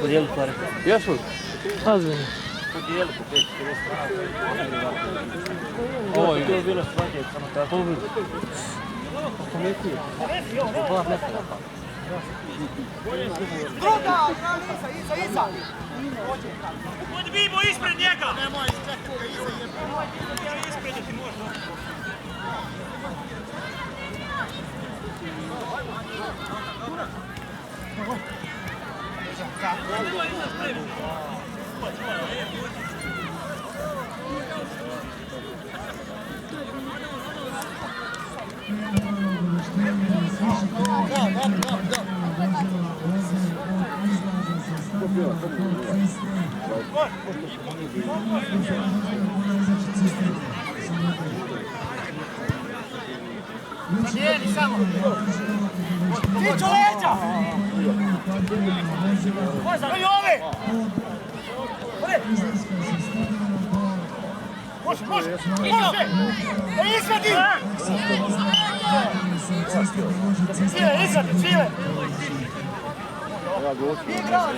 podijeliti pare. Jesu li? Ozbiljno. Podijeliti po 5-40 strana. To je bilo svađe, samo tako. Druga, iza. Budi Bibo ispred njega! Nemoj, čekaj ga iza jebe. Ispred da ti možda. Cijeli samo. Tiču leđa! Oj, ove! Može! Izvedi! Izvedi! Igrač!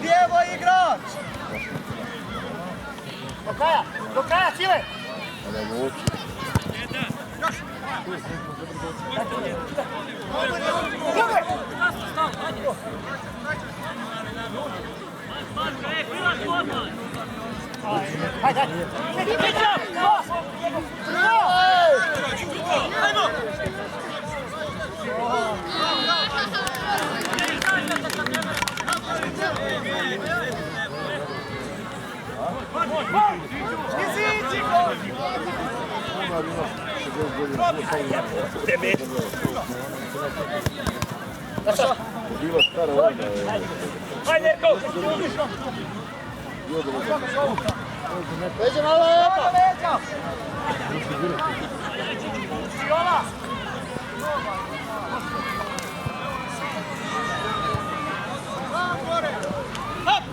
Lijevo igrač! Do kraja, Cile! Bila stara onda. Hajde, go! Leđa malo leđa! Viola! Hop!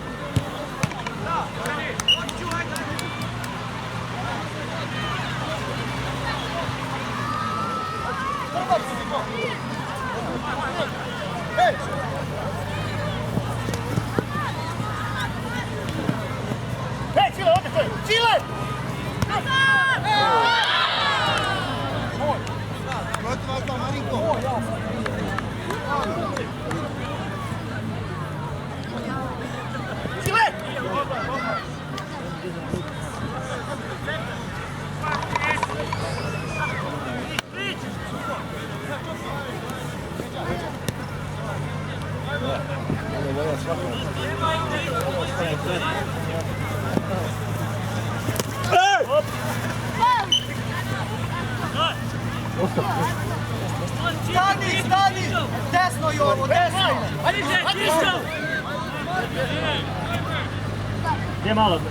Hey! Hey, Chile, ovdje to je! Chile! Protiv vas da, Marinko! Chile! Stani! Desno je ovo, desno! Gdje malo?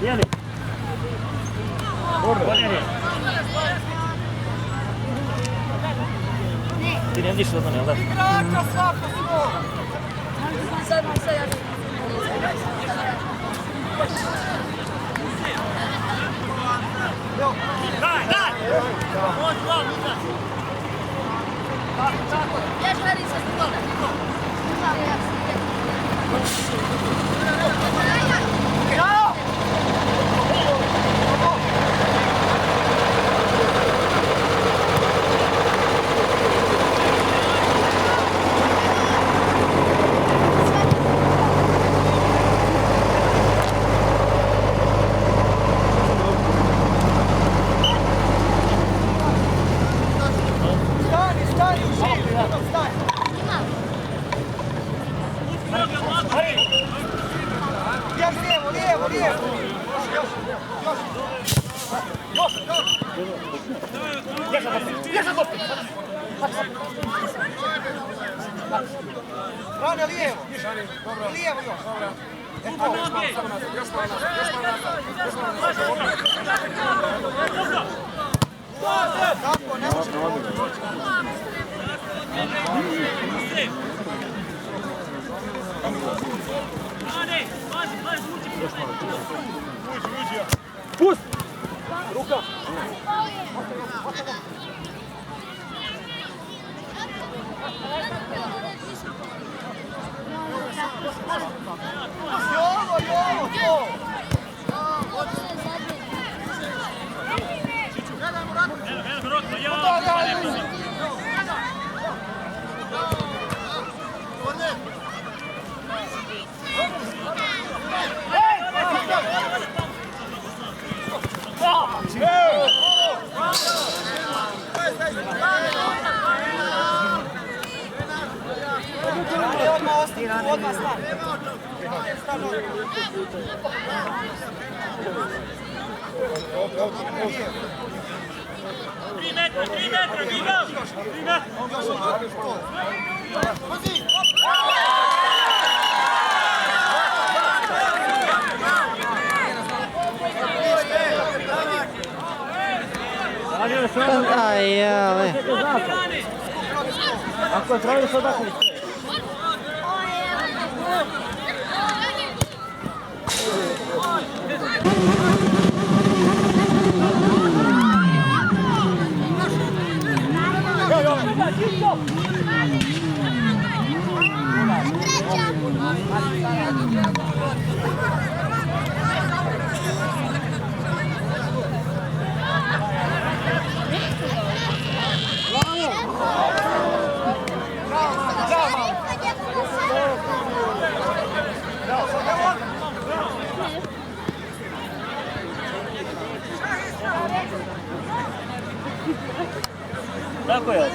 Jeli? Bolje je. Ti ne vidiš od mene, jel da? Igrača svako svoj! Daj! Može, dva, uza! Tako je! Još radi se s dole. Bravo! Rane lijevo. Lijevo još. Tako, ne može. Pust! Ruka! Odmah stani. Stani odmah. 3 metra, Giga! 3 metra! Aj, ale... Ako je traži sad ako tako je.